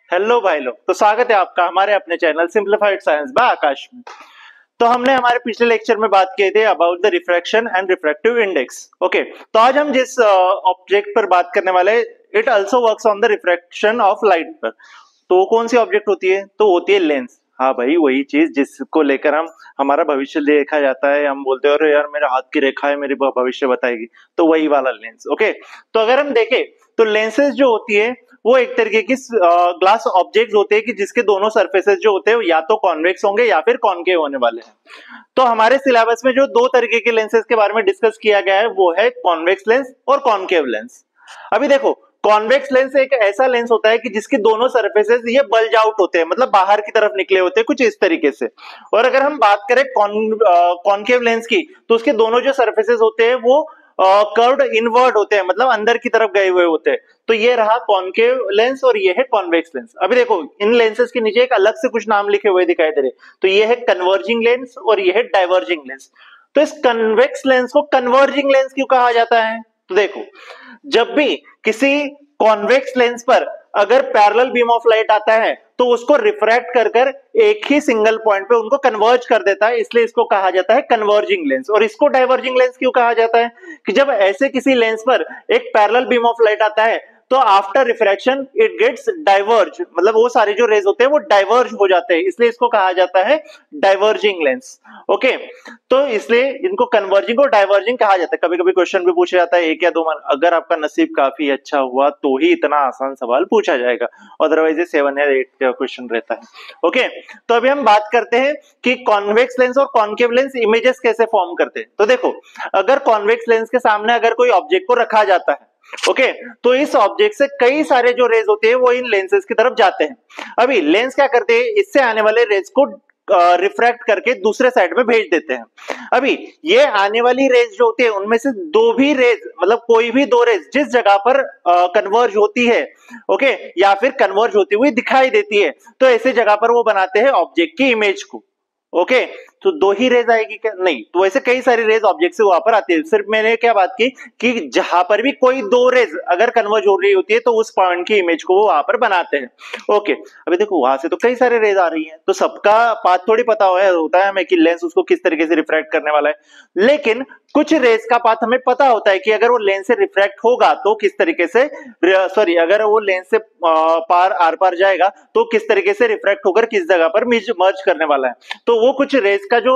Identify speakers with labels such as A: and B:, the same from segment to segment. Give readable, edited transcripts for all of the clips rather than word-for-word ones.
A: Hello भाई लोग, तो स्वागत है आपका हमारे अपने चैनल सिंप्लीफाइड साइंस बाय आकाश में। तो हमने हमारे पिछले लेक्चर में बात की थी about the refraction and refractive index. Okay, तो आज हम जिस ऑब्जेक्ट पर बात करने वाले हैं, it also works on the refraction of light पर। तो वो कौन सी ऑब्जेक्ट होती है? तो होती है लेंस। हाँ भाई, वही चीज जिसको लेकर हम हमारा भविष्य देखा जाता है। हम बोलते हैं अरे यार मेरे हाथ की रेखा है मेरी भविष्य बताएगी, तो वही वाला लेंस। ओके, तो अगर हम देखें तो लेंसेज जो होती है वो एक तरीके की ग्लास ऑब्जेक्ट्स होते हैं कि जिसके दोनों सरफेसेस जो होते हैं या तो कॉन्वेक्स होंगे या फिर कॉन्केव होने वाले हैं। तो हमारे सिलेबस में जो दो तरीके के लेंसेज के बारे में डिस्कस किया गया है वो है कॉन्वेक्स लेंस और कॉन्केव लेंस। अभी देखो, कॉन्वेक्स लेंस एक ऐसा लेंस होता है कि जिसके दोनों सरफेसेस ये बल्ज आउट होते हैं, मतलब बाहर की तरफ निकले होते हैं कुछ इस तरीके से। और अगर हम बात करें कॉन्केव लेंस की, तो उसके दोनों जो सरफेसेस होते हैं वो कर्व्ड इनवर्ड होते हैं, मतलब अंदर की तरफ गए हुए होते हैं। तो ये रहा कॉन्केव लेंस और ये है कॉन्वेक्स लेंस। अभी देखो, इन लेंसेज के नीचे एक अलग से कुछ नाम लिखे हुए दिखाई दे रहे। तो ये है कन्वर्जिंग लेंस और ये है डाइवर्जिंग लेंस। तो इस कन्वेक्स लेंस को कन्वर्जिंग लेंस क्यों कहा जाता है? तो देखो, जब भी किसी कॉन्वेक्स लेंस पर अगर पैरेलल बीम ऑफ लाइट आता है तो उसको रिफ्रैक्ट कर कर एक ही सिंगल पॉइंट पे उनको कन्वर्ज कर देता है, इसलिए इसको कहा जाता है कन्वर्जिंग लेंस। और इसको डाइवर्जिंग लेंस क्यों कहा जाता है? कि जब ऐसे किसी लेंस पर एक पैरेलल बीम ऑफ लाइट आता है तो after refraction it gets diverge, मतलब वो सारे जो रेज होते हैं वो डाइवर्ज हो जाते हैं, इसलिए इसको कहा जाता है डाइवर्जिंग लेंस। ओके, तो इसलिए इनको कन्वर्जिंग और डाइवर्जिंग कहा जाता है। कभी कभी क्वेश्चन भी पूछा जाता है 1 या 2 मार्क, अगर आपका नसीब काफी अच्छा हुआ तो ही इतना आसान सवाल पूछा जाएगा, अदरवाइज ये 7 या 8 का क्वेश्चन रहता है। ओके, तो अभी हम बात करते हैं कि कॉन्वेक्स लेंस और कॉन्केव लेंस इमेजेस कैसे फॉर्म करते हैं। तो देखो, अगर कॉन्वेक्स लेंस के सामने अगर कोई ऑब्जेक्ट को रखा जाता है, ओके, तो इस ऑब्जेक्ट से कई सारे जो रेज होते हैं वो इन लेंसेज की तरफ जाते हैं। अभी लेंस क्या करते हैं, इससे आने वाले रेज को रिफ्रैक्ट करके दूसरे साइड में भेज देते हैं। अभी ये आने वाली रेज जो होती है उनमें से दो भी रेज, मतलब कोई भी दो रेज जिस जगह पर कन्वर्ज होती है, ओके, या फिर कन्वर्ज होती हुई दिखाई देती है, तो ऐसे जगह पर वो बनाते हैं ऑब्जेक्ट की इमेज को। ओके, तो दो ही रेज आएगी क्या? नहीं, तो ऐसे कई सारी रेज ऑब्जेक्ट से वहां पर आती है। सिर्फ मैंने क्या बात की कि जहां पर भी कोई दो रेज अगर कन्वर्ज हो रही होती है तो उस पॉइंट की इमेज को वो वहां पर बनाते हैं। ओके, अभी देखो वहां से तो कई सारे रेज आ रही हैं, तो सबका पाथ थोड़ी पता होता है हमें कि लेंस उसको किस तरीके से रिफ्रैक्ट करने वाला है। लेकिन कुछ रेज का पाथ हमें पता होता है कि अगर वो लेंस से रिफ्रैक्ट होगा तो किस तरीके से, सॉरी, अगर वो लेंस से पार आर पार जाएगा तो किस तरीके से रिफ्रैक्ट होकर किस जगह पर मर्ज करने वाला है। तो वो कुछ रेज का जो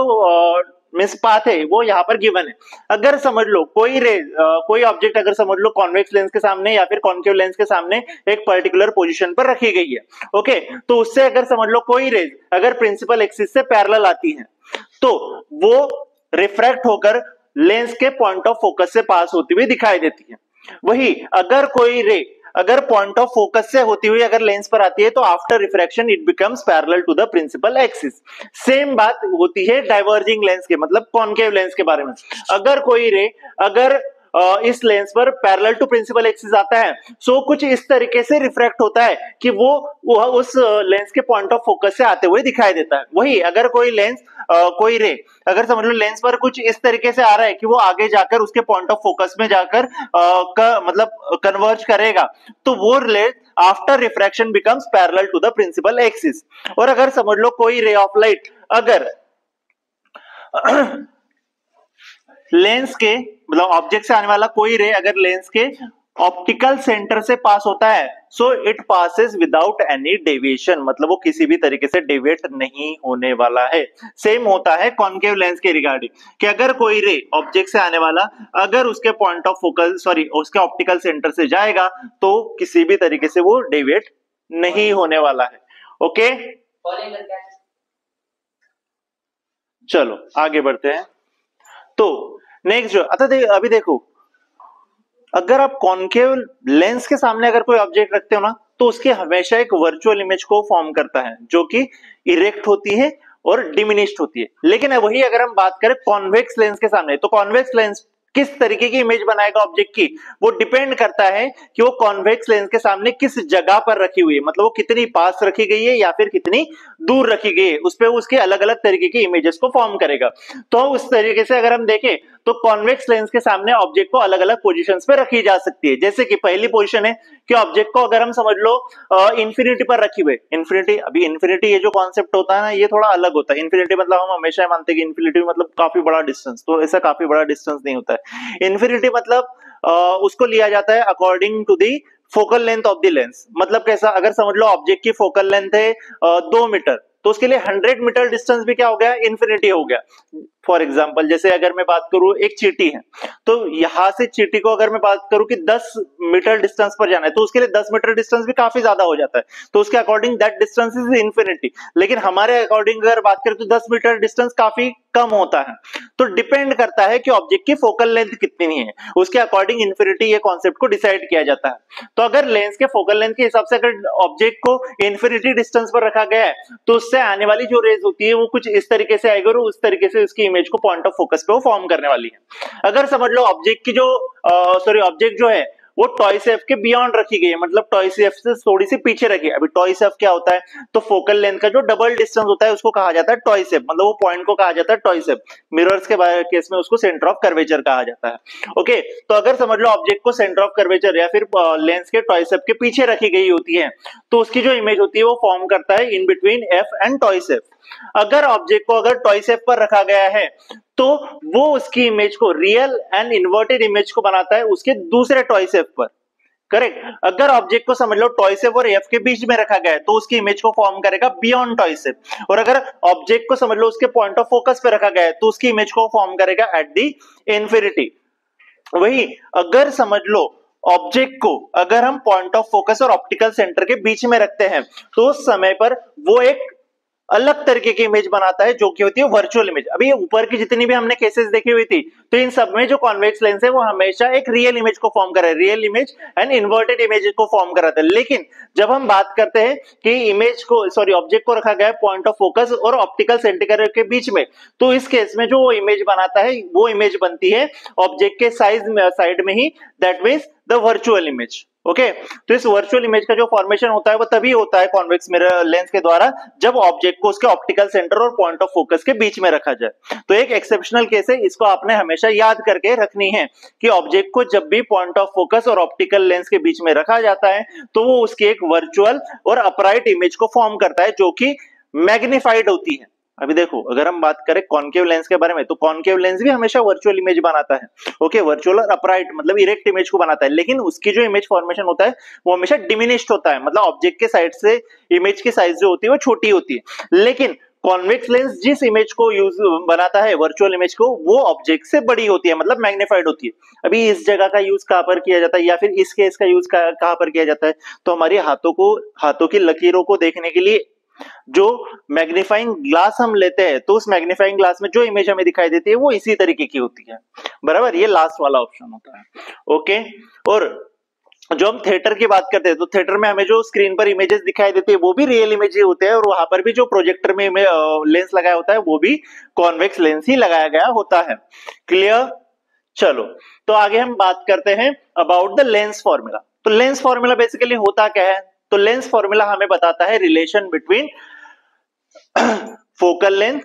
A: मिस पाथ है वो यहाँ पर गिवन है। अगर समझ लो कोई रेज, कोई ऑब्जेक्ट अगर समझ लो कॉन्वेक्स लेंस के सामने या फिर कॉन्केव लेंस के सामने एक पर्टिकुलर पोजीशन पर रखी गई है, ओके, तो उससे अगर समझ लो कोई रेज अगर प्रिंसिपल एक्सिस से पैरेलल आती है तो वो रिफ्रैक्ट होकर लेंस के पॉइंट ऑफ फोकस से पास होती हुई दिखाई देती है। वही अगर कोई रे अगर पॉइंट ऑफ फोकस से होती हुई अगर लेंस पर आती है तो after refraction it becomes parallel to the principal axis. Same बात होती है डाइवर्जिंग लेंस के, मतलब कॉन्केव लेंस के बारे में। अगर कोई रे अगर इस लेंस पर पैरेलल टू प्रिंसिपल एक्सिस आता है, सो कुछ इस तरीके से रिफ्रैक्ट होता है कि वो उस लेंस के पॉइंट ऑफ फोकस से आते हुए दिखाई देता है। वही अगर कोई लेंस कोई रे अगर समझ लो लेंस पर कुछ इस तरीके से आ रहा है कि वो आगे जाकर उसके पॉइंट ऑफ फोकस में जाकर मतलब कन्वर्ज करेगा, तो वो lens after refraction becomes parallel to the principal axis. और अगर समझ लो कोई रे ऑफ लाइट अगर लेंस के, मतलब ऑब्जेक्ट से आने वाला कोई रे अगर लेंस के ऑप्टिकल सेंटर से पास होता है, so it passes without any deviation, मतलब वो किसी भी तरीके से डेविएट नहीं होने वाला है। सेम होता है कॉन्केव लेंस के रिगार्डिंग कि अगर कोई रे ऑब्जेक्ट से आने वाला अगर उसके पॉइंट ऑफ फोकस, सॉरी, उसके ऑप्टिकल सेंटर से जाएगा तो किसी भी तरीके से वो डेविएट नहीं होने वाला है। ओके, चलो आगे बढ़ते हैं। तो नेक्स्ट जो अभी देखो, अगर आप कॉन्केव लेंस के सामने अगर कोई ऑब्जेक्ट रखते हो ना तो उसके हमेशा एक वर्चुअल इमेज को फॉर्म करता है जो कि इरेक्ट होती है और डिमिनिश्ड होती है। लेकिन वही अगर हम बात करें कॉन्वेक्स लेंस के सामने, तो कॉन्वेक्स लेंस किस तरीके की इमेज बनाएगा ऑब्जेक्ट की, वो डिपेंड करता है कि वो कॉन्वेक्स लेंस के सामने किस जगह पर रखी हुई है, मतलब वो कितनी पास रखी गई है या फिर कितनी दूर रखी गई है, उस पे उसके अलग अलग तरीके की इमेजेस को फॉर्म करेगा। तो उस तरीके से अगर हम देखें तो कॉन्वेक्स लेंस के सामने ऑब्जेक्ट को अलग अलग पोजीशंस पे रखी जा सकती है। जैसे कि पहली पोजीशन है कि ऑब्जेक्ट को अगर हम समझ लो इंफिनिटी पर रखी हुई, इंफिनिटी, अभी इंफिनिटी ये जो कॉन्सेप्ट होता है ना ये थोड़ा अलग होता है। इंफिनिटी मतलब हम हमेशा मानते हैं कि इंफिनिटी मतलब काफी बड़ा डिस्टेंस, तो ऐसा काफी बड़ा डिस्टेंस नहीं होता है। इंफिनिटी मतलब उसको लिया जाता है according to the focal length of the lens. मतलब कैसा, अगर समझ लो ऑब्जेक्ट की फोकल लेंथ है 2 मीटर, तो उसके लिए 100 मीटर डिस्टेंस भी क्या हो गया, इंफिनिटी हो गया। फॉर एग्जांपल जैसे अगर मैं बात करूं एक चींटी है, तो यहां से चींटी को अगर मैं बात करूं कि 10 मीटर डिस्टेंस पर जाना है, तो उसके लिए 10 मीटर डिस्टेंस भी काफी ज्यादा हो जाता है, तो उसके according that distance is infinity. लेकिन हमारे अकॉर्डिंग अगर बात करें तो 10 मीटर डिस्टेंस काफी कम होता है। तो डिपेंड करता है कि ऑब्जेक्ट की फोकल लेंथ कितनी है, उसके अकॉर्डिंग इंफिनिटी ये कॉन्सेप्ट को डिसाइड किया जाता है। तो अगर लेंस के फोकल लेंथ के हिसाब से अगर ऑब्जेक्ट को इंफिनिटी डिस्टेंस पर रखा गया है, तो उससे आने वाली जो रेज होती है वो कुछ इस तरीके से आएगी और उस तरीके से उसकी इमेज को पॉइंट ऑफ फोकस पे वो फॉर्म करने वाली है। अगर समझ लो ऑब्जेक्ट की जो ऑब्जेक्ट जो है वो टॉय शेप के बियॉन्ड रखी गई है, मतलब टॉय शेप से थोड़ी सी पीछे रखी है। अभी टॉय शेप क्या होता है, तो फोकल लेंथ का जो डबल डिस्टेंस होता है उसको कहा जाता है टॉय शेप, मतलब वो पॉइंट को कहा जाता है टॉय शेप। मिरर्स के केस में उसको सेंटर ऑफ कर्वेचर कहा जाता है। ओके, तो अगर समझ लो ऑब्जेक्ट को सेंटर ऑफ कर्वेचर या फिर लेंस के टॉय शेप के पीछे रखी गई होती है, तो उसकी जो इमेज होती है वो फॉर्म करता है in between F and toy shape. अगर ऑब्जेक्ट को अगर टॉय शेप पर रखा गया है, तो वो उसकी इमेज को रियल एंड इन्वर्टेड इमेज को बनाता है उसके दूसरे टॉय शेप पर। करेक्ट। अगर ऑब्जेक्ट को समझ लो टॉय शेप और एफ के बीच में रखा गया है, तो उसकी इमेज को फॉर्म करेगा बियॉन्ड टॉय शेप। और अगर ऑब्जेक्ट को समझ लो उसके पॉइंट ऑफ फोकस पे रखा गया है, तो उसकी इमेज को फॉर्म करेगा एट दी इंफिनिटी। वही अगर समझ लो ऑब्जेक्ट को अगर हम पॉइंट ऑफ फोकस और ऑप्टिकल सेंटर के बीच में रखते हैं, तो उस समय पर वो एक अलग तरीके की इमेज बनाता है जो कि होती है वर्चुअल इमेज। अभी ये ऊपर की जितनी भी हमने केसेस देखी हुई थी, तो इन सब में जो कॉन्वेक्स लेंस है वो हमेशा एक रियल इमेज को फॉर्म कर रहा है, real image and inverted image को फॉर्म कराता है। लेकिन जब हम बात करते हैं कि इमेज को ऑब्जेक्ट को रखा गया है पॉइंट ऑफ फोकस और ऑप्टिकल सेंटर के बीच में, तो इस केस में जो इमेज बनाता है वो इमेज बनती है ऑब्जेक्ट के साइड में ही, that means the virtual image. Okay, तो इस वर्चुअल इमेज का जो फॉर्मेशन होता है वो तभी होता है कॉन्वेक्स मिरर लेंस के द्वारा, जब ऑब्जेक्ट को उसके ऑप्टिकल सेंटर और पॉइंट ऑफ फोकस के बीच में रखा जाए। तो एक एक्सेप्शनल केस है, इसको आपने हमेशा याद करके रखनी है कि ऑब्जेक्ट को जब भी पॉइंट ऑफ फोकस और ऑप्टिकल लेंस के बीच में रखा जाता है, तो वो उसकी एक वर्चुअल और अपराइट इमेज को फॉर्म करता है जो कि मैग्नीफाइड होती है। अभी देखो अगर हम बात करें कॉनकेव लेंस के बारे में, तो कॉनकेव लेंस भी हमेशा वर्चुअल इमेज बनाता है। ओके, वर्चुअल और अपराइट मतलब इरेक्ट इमेज को बनाता है, लेकिन उसकी जो इमेज फॉर्मेशन होता है वो हमेशा डिमिनिश्ड होता है, मतलब ऑब्जेक्ट के साइड से इमेज की साइज जो होती है वो छोटी होती है। लेकिन कॉन्वेक्स लेंस जिस इमेज को यूज बनाता है वर्चुअल इमेज को, वो ऑब्जेक्ट से बड़ी होती है, मतलब मैग्नीफाइड होती है। अभी इस जगह का यूज कहां पर किया जाता है या फिर इस केस का यूज कहां पर किया जाता है, तो हमारी हाथों की लकीरों को देखने के लिए जो मैग्नीफाइंग ग्लास हम लेते हैं, तो उस मैग्नीफाइंग ग्लास में जो इमेज हमें दिखाई देती है वो इसी तरीके की होती है। बराबर, ये लास्ट वाला ऑप्शन होता है। ओके, और जो हम थिएटर की बात करते हैं, तो थिएटर में हमें जो स्क्रीन पर इमेजेस दिखाई देती है वो भी रियल इमेज ही होते हैं, और वहां पर भी जो प्रोजेक्टर में लेंस लगाया होता है वो भी कॉन्वेक्स लेंस ही लगाया गया होता है। क्लियर? चलो, तो आगे हम बात करते हैं अबाउट द लेंस फॉर्मूला। तो लेंस फॉर्मूला बेसिकली होता क्या है, तो लेंस फॉर्मूला हमें बताता है relation between focal length,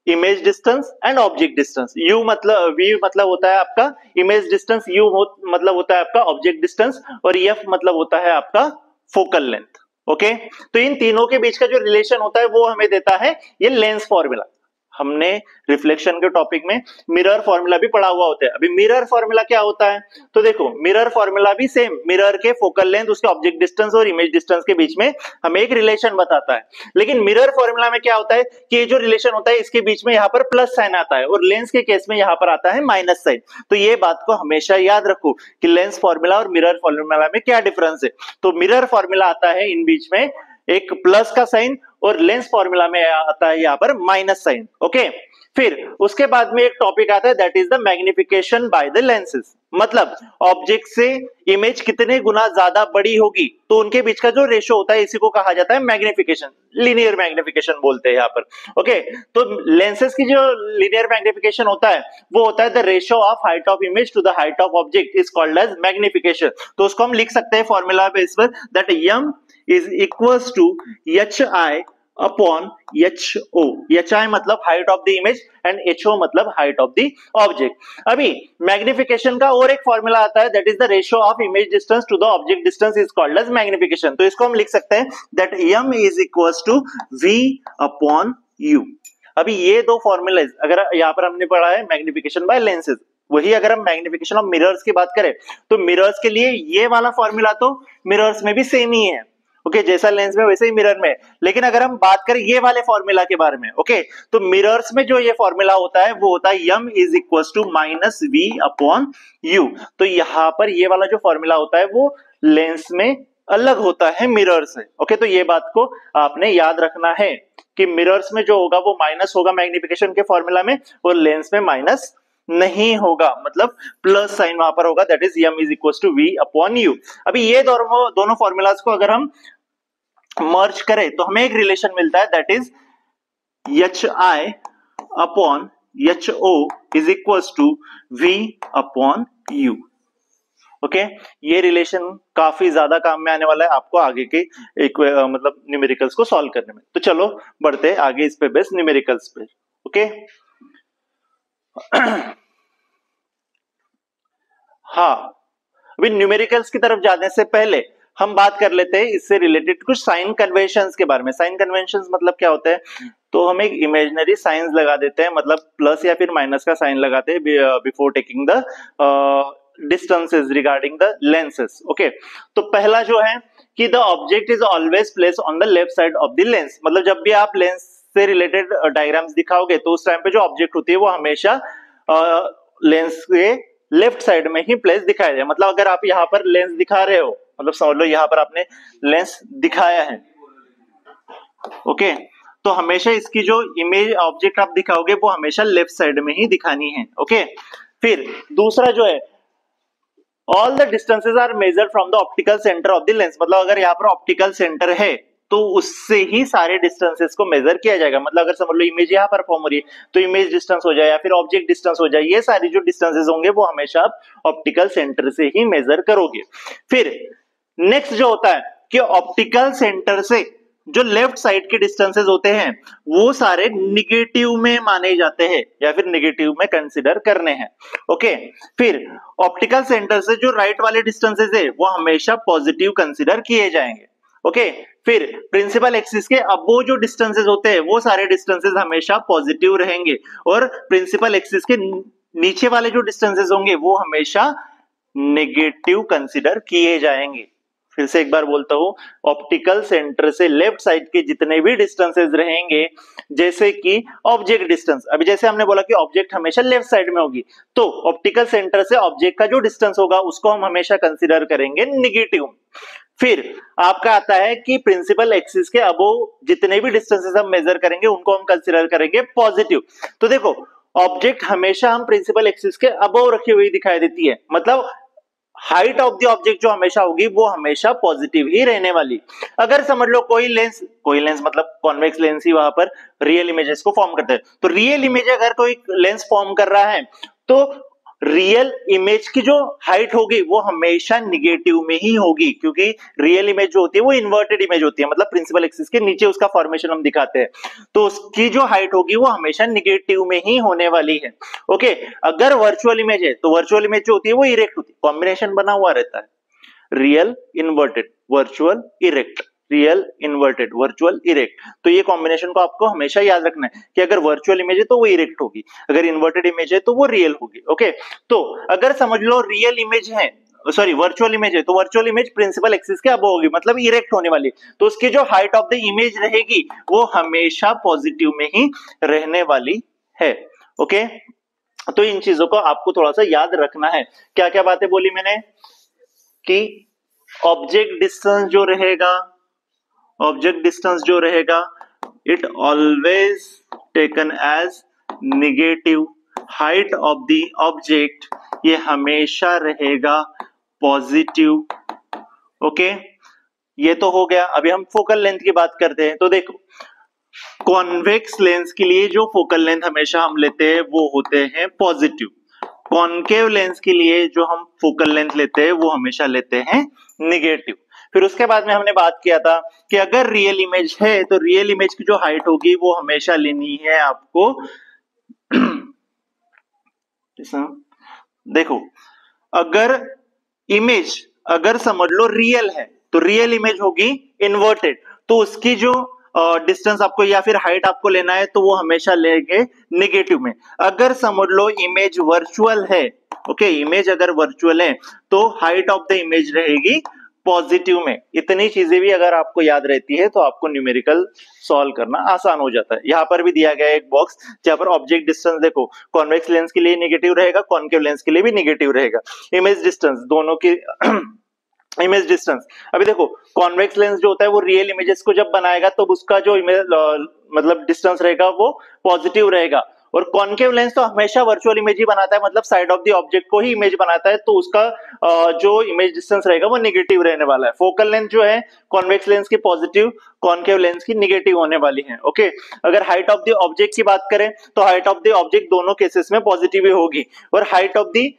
A: image distance and object distance. You मतलब वी मतलब होता है आपका इमेज डिस्टेंस, यू मतलब होता है आपका ऑब्जेक्ट डिस्टेंस, और एफ मतलब होता है आपका फोकल लेंथ। ओके, तो इन तीनों के बीच का जो रिलेशन होता है वो हमें देता है ये लेंस फॉर्मूला। हमने रिफ्लेक्शन के टॉपिक में मिरर फॉर्मूला भी पढ़ा हुआ होता है। अभी मिरर फॉर्मूला क्या होता है, तो देखो मिरर फॉर्मूला भी सेम, मिरर के फोकल लेंथ, उसके ऑब्जेक्ट डिस्टेंस और इमेज डिस्टेंस के बीच में हमें एक रिलेशन बताता है। लेकिन मिरर फॉर्मूला में क्या होता है कि ये जो रिलेशन होता है इसके बीच में यहाँ पर प्लस साइन आता है, और लेंस के केस में यहाँ पर आता है माइनस साइन। तो ये बात को हमेशा याद रखो कि लेंस फॉर्मूला और मिरर फॉर्मूला में क्या डिफरेंस है। तो मिरर फॉर्मूला आता है इन बीच में एक प्लस का साइन, और लेंस फॉर्मूला में आता है यहाँ पर माइनस साइन। ओके, फिर उसके बाद में एक टॉपिक आता है that is the magnification by the lenses. मतलब ऑब्जेक्ट से इमेज कितने गुना ज्यादा बड़ी होगी, तो उनके बीच का जो रेशो होता है इसी को कहा जाता है मैग्निफिकेशन, लीनियर मैग्निफिकेशन बोलते हैं यहाँ पर। ओके, तो लेंसेज की जो लीनियर मैग्निफिकेशन होता है वो होता है the ratio of height of image to the height of object is called as magnification. तो उसको हम लिख सकते हैं फॉर्मूला बेस पर that m is equals to hi upon H O. H I मतलब height of the image and H O मतलब height of the object. अभी मैग्निफिकेशन का और एक फॉर्मूला आता है, that is the ratio of image distance to the object distance is called as magnification. तो इसको हम लिख सकते हैं that m is equals to v upon u. अभी ये दो फॉर्मूलाज अगर यहाँ पर हमने पढ़ा है मैग्निफिकेशन बाय लेंसेज, वही अगर हम मैग्निफिकेशन ऑफ मिरर्स की बात करें तो मिरर्स के लिए ये वाला फॉर्मूला तो मिरर्स में भी सेम ही है, ओके जैसा लेंस में वैसे ही मिरर में। लेकिन अगर हम बात करें ये वाले फॉर्मूला के बारे में, ओके तो मिरर्स में जो ये फॉर्मूला होता है वो होता है m is equal to minus v upon u. तो यहाँ पर ये वाला जो फॉर्मूला होता है वो लेंस में अलग होता है मिरर से, ओके तो ये बात को आपने याद रखना है कि मिरर्स में जो होगा वो माइनस होगा मैग्निफिकेशन के फॉर्मूला में, और लेंस में माइनस नहीं होगा, मतलब प्लस साइन वहां पर होगा, that is m is equal to v upon u. अभी ये दोनों फॉर्मूलाज को अगर हम मर्ज करें तो हमें एक रिलेशन मिलता है, that is h i upon H o is equal to v upon u. Okay ये रिलेशन काफी ज्यादा काम में आने वाला है आपको आगे के एक मतलब न्यूमेरिकल्स को सॉल्व करने में। तो चलो बढ़ते हैं आगे इस पे बेस न्यूमेरिकल्स पे। ओके हाँ अभी न्यूमेरिकल्स की तरफ जाने से पहले हम बात कर लेते हैं इससे रिलेटेड कुछ साइन कन्वेंशंस के बारे में। साइन कन्वेंशंस मतलब क्या होता है, तो हम एक इमेजिनरी साइंस लगा देते हैं, मतलब प्लस या फिर माइनस का साइन लगाते हैं before taking the distances regarding the lenses. Okay तो पहला जो है कि the object is always place on the left side of the lens, मतलब जब भी आप लेंस से रिलेटेड डायग्राम्स दिखाओगे तो उस टाइम पे जो ऑब्जेक्ट होती है वो हमेशा लेंस के लेफ्ट साइड में ही प्लेस दिखाया जाए। मतलब अगर आप यहाँ पर लेंस दिखा रहे हो, मतलब समझ लो यहाँ पर आपने लेंस दिखाया है, ओके तो हमेशा इसकी जो इमेज ऑब्जेक्ट आप दिखाओगे वो हमेशा लेफ्ट साइड में ही दिखानी है। ओके फिर दूसरा जो है all the distances are measured from the optical centre of the lens, मतलब अगर यहाँ पर ऑप्टिकल सेंटर है तो उससे ही सारे डिस्टेंसेस को मेजर किया जाएगा। मतलब अगर समझ लो इमेज यहाँ पर फॉर्म हो रही है तो इमेज डिस्टेंस हो जाए या फिर ऑब्जेक्ट डिस्टेंस हो जाए, ये सारी जो डिस्टेंसेस होंगे वो हमेशा आप ऑप्टिकल सेंटर से ही मेजर करोगे। फिर नेक्स्ट जो होता है कि ऑप्टिकल सेंटर से जो लेफ्ट साइड के डिस्टेंसेस होते हैं वो सारे निगेटिव में माने जाते हैं या फिर निगेटिव में कंसीडर करने हैं। ओके फिर ऑप्टिकल सेंटर से जो राइट वाले डिस्टेंसेस है वो हमेशा पॉजिटिव कंसीडर किए जाएंगे। ओके फिर प्रिंसिपल एक्सिस के अबो जो डिस्टेंसेस होते हैं वो सारे डिस्टेंसेस हमेशा पॉजिटिव रहेंगे, और प्रिंसिपल एक्सिस के नीचे वाले जो डिस्टेंसेस होंगे वो हमेशा नेगेटिव कंसीडर किए जाएंगे। फिर से एक बार बोलता हूं, ऑप्टिकल सेंटर से लेफ्ट साइड के जितने भी डिस्टेंसेस रहेंगे, जैसे कि ऑब्जेक्ट डिस्टेंस, अभी जैसे हमने बोला कि ऑब्जेक्ट हमेशा लेफ्ट साइड में होगी, तो ऑप्टिकल सेंटर से ऑब्जेक्ट का जो डिस्टेंस होगा उसको हम हमेशा कंसीडर करेंगे निगेटिव। फिर आपका आता है कि प्रिंसिपल एक्सिस के अबोव जितने भी डिस्टेंसेस हम मेजर करेंगे उनको हम कंसीडर करेंगे पॉजिटिव। तो देखो ऑब्जेक्ट हमेशा हम प्रिंसिपल एक्सिस के अबोव रखी हुई दिखाई देती है, मतलब हाइट ऑफ द ऑब्जेक्ट जो हमेशा होगी वो हमेशा पॉजिटिव ही रहने वाली। अगर समझ लो कोई लेंस मतलब कॉन्वेक्स लेंस ही वहां पर रियल इमेजेस को फॉर्म करता है, तो रियल इमेज अगर कोई लेंस फॉर्म कर रहा है तो रियल इमेज की जो हाइट होगी वो हमेशा निगेटिव में ही होगी, क्योंकि रियल इमेज जो होती है वो इन्वर्टेड इमेज होती है, मतलब प्रिंसिपल एक्सिस के नीचे उसका फॉर्मेशन हम दिखाते हैं, तो उसकी जो हाइट होगी वो हमेशा निगेटिव में ही होने वाली है। ओके अगर वर्चुअल इमेज है तो वर्चुअल इमेज जो होती है वो इरेक्ट होती है, कॉम्बिनेशन बना हुआ रहता है, real inverted virtual erect, real inverted virtual erect. तो ये कॉम्बिनेशन को आपको हमेशा याद रखना है कि अगर वर्चुअल इमेज है तो वो इरेक्ट होगी, अगर इन्वर्टेड इमेज है तो वो रियल होगी। ओके तो अगर समझ लो रियल इमेज है, सॉरी वर्चुअल इमेज है, तो वर्चुअल इमेज प्रिंसिपल एक्सिस के अबव होगी, मतलब इरेक्ट होने वाली, तो उसकी जो हाइट ऑफ द इमेज रहेगी वो हमेशा पॉजिटिव में ही रहने वाली है। ओके तो इन चीजों को आपको थोड़ा सा याद रखना है। क्या क्या बातें बोली मैंने कि ऑब्जेक्ट डिस्टेंस जो रहेगा it always taken as negative, height of the object ये हमेशा रहेगा पॉजिटिव। ओके ये तो हो गया। अभी हम फोकल लेंथ की बात करते हैं, तो देखो कॉन्वेक्स लेंस के लिए जो फोकल लेंथ हमेशा हम लेते हैं वो होते हैं पॉजिटिव, कॉनकेव लेंस के लिए जो हम फोकल लेंथ लेते हैं वो हमेशा लेते हैं निगेटिव। फिर उसके बाद में हमने बात किया था कि अगर रियल इमेज है तो रियल इमेज की जो हाइट होगी वो हमेशा लेनी है आपको देखो, अगर इमेज अगर समझ लो रियल है तो रियल इमेज होगी इन्वर्टेड, तो उसकी जो डिस्टेंस आपको या फिर हाइट आपको लेना है तो वो हमेशा लेंगे नेगेटिव में। अगर समझ लो इमेज वर्चुअल है, ओके, इमेज अगर वर्चुअल है तो हाइट ऑफ द इमेज रहेगी पॉजिटिव में। इतनी चीजें भी अगर आपको याद रहती है तो आपको न्यूमेरिकल सॉल्व करना आसान हो जाता है। यहाँ पर भी दिया गया है एक बॉक्स जहां पर ऑब्जेक्ट डिस्टेंस देखो, कॉन्वेक्स लेंस के लिए नेगेटिव रहेगा, कॉन्केव लेंस के लिए भी नेगेटिव रहेगा। इमेज डिस्टेंस दोनों की इमेज डिस्टेंस, अभी देखो कॉन्वेक्स लेंस जो होता है वो रियल इमेजेस को जब बनाएगा तो उसका जो इमेज मतलब डिस्टेंस रहेगा वो पॉजिटिव रहेगा, और कॉन्केव लेंस तो हमेशा वर्चुअल इमेज ही बनाता है, मतलब साइड ऑफ द ऑब्जेक्ट को ही इमेज बनाता है, तो उसका जो इमेज डिस्टेंस रहेगा वो नेगेटिव रहने वाला है। फोकल लेंथ जो है कॉन्वेक्स लेंस की पॉजिटिव, कॉन्केव लेंस की नेगेटिव होने वाली है। ओके, अगर हाइट ऑफ द ऑब्जेक्ट की बात करें तो हाइट ऑफ द ऑब्जेक्ट दोनों केसेस में पॉजिटिव ही होगी, और height of the